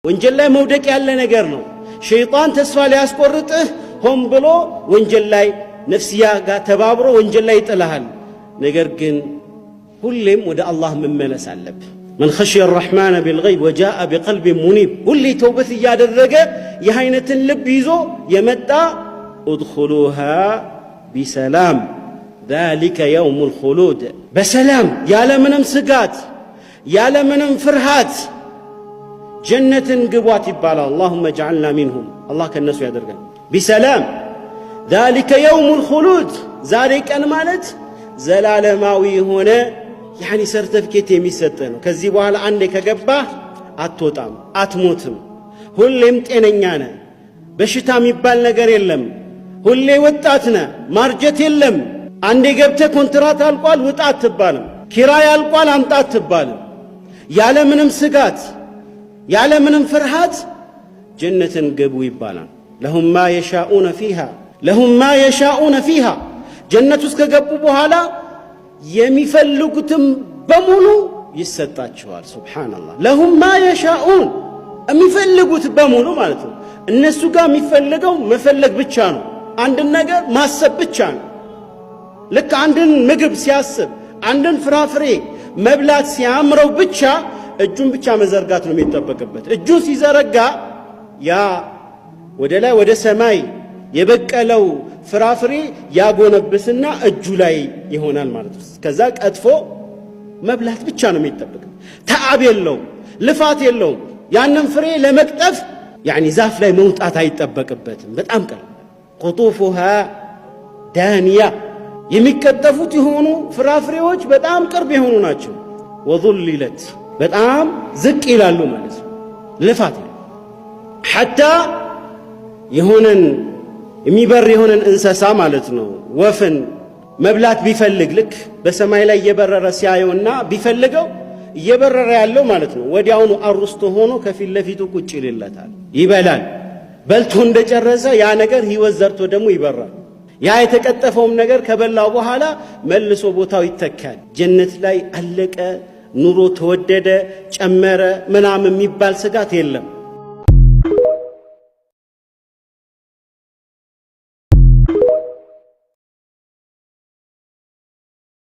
ወንጀል ላይ መውደቅ ያለ ነገር ነው። ሸይጣን ተስፋ ሊያስቆርጥህ ሆን ብሎ ወንጀል ላይ ነፍስያ ጋር ተባብሮ ወንጀል ላይ ይጥልሃል። ነገር ግን ሁሌም ወደ አላህ መመለስ አለብህ። من خشي الرحمن بالغيب وجاء بقلب منيب ሁሌ ተውበት እያደረገ የአይነትን ልብ ይዞ የመጣ ادخلوها بسلام ذلك يوم الخلود በሰላም ያለ ምንም ስጋት ያለ ምንም ፍርሃት ጀነትን ግቧት ይባላል። اللهم اجعلنا منهم الله ከነሱ ያደርገን። بسلام ذلك يوم الخلود ዛሬ ቀን ማለት ዘላለማዊ ሆነ ያኒ ሰርተፊኬት የሚሰጥ ነው። ከዚህ በኋላ አንዴ ከገባህ አትወጣም፣ አትሞትም። ሁሌም ጤነኛ ነህ። በሽታ የሚባል ነገር የለም። ሁሌ ወጣት ነህ። ማርጀት የለም። አንዴ ገብተህ ኮንትራት አልቋል ውጣ አትባልም። ኪራይ አልቋል አምጣ አትባልም። ያለ ምንም ስጋት ያለ ምንም ፍርሃት ጀነትን ግቡ ይባላል። لهم ما يشاءون فيها لهم ما يشاءون فيها ጀነት ውስጥ ከገቡ በኋላ የሚፈልጉትም በሙሉ ይሰጣቸዋል። ሱብሃንአላህ ለሁም ማ የሻኡን የሚፈልጉት በሙሉ ማለት ነው። እነሱ ጋር የሚፈልገው መፈለግ ብቻ ነው። አንድን ነገር ማሰብ ብቻ ነው። ልክ አንድን ምግብ ሲያስብ አንድን ፍራፍሬ መብላት ሲያምረው ብቻ እጁን ብቻ መዘርጋት ነው የሚጠበቅበት። እጁን ሲዘረጋ ያ ወደ ላይ ወደ ሰማይ የበቀለው ፍራፍሬ ያጎነብስና እጁ ላይ ይሆናል ማለት ነው። ከዛ ቀጥፎ መብላት ብቻ ነው የሚጠበቀው። ተዓብ የለውም፣ ልፋት የለውም። ያንን ፍሬ ለመቅጠፍ ያኒ ዛፍ ላይ መውጣት አይጠበቅበትም። በጣም ቀላል قطوفها دانية የሚቀጠፉት የሆኑ ፍራፍሬዎች በጣም ቅርብ የሆኑ ናቸው። وظللت በጣም ዝቅ ይላሉ ማለት ነው። ልፋት حتى የሆነን የሚበር የሆነን እንስሳ ማለት ነው ወፍን መብላት ቢፈልግ ልክ በሰማይ ላይ እየበረረ ሲያየውና ቢፈልገው እየበረረ ያለው ማለት ነው ወዲያውኑ አሩስቶ ሆኖ ከፊት ለፊቱ ቁጭ ይልለታል፣ ይበላል። በልቶ እንደጨረሰ ያ ነገር ህይወት ዘርቶ ደግሞ ይበራል። ያ የተቀጠፈውም ነገር ከበላው በኋላ መልሶ ቦታው ይተካል። ጀነት ላይ አለቀ ኑሮ ተወደደ ጨመረ ምናምን የሚባል ስጋት የለም።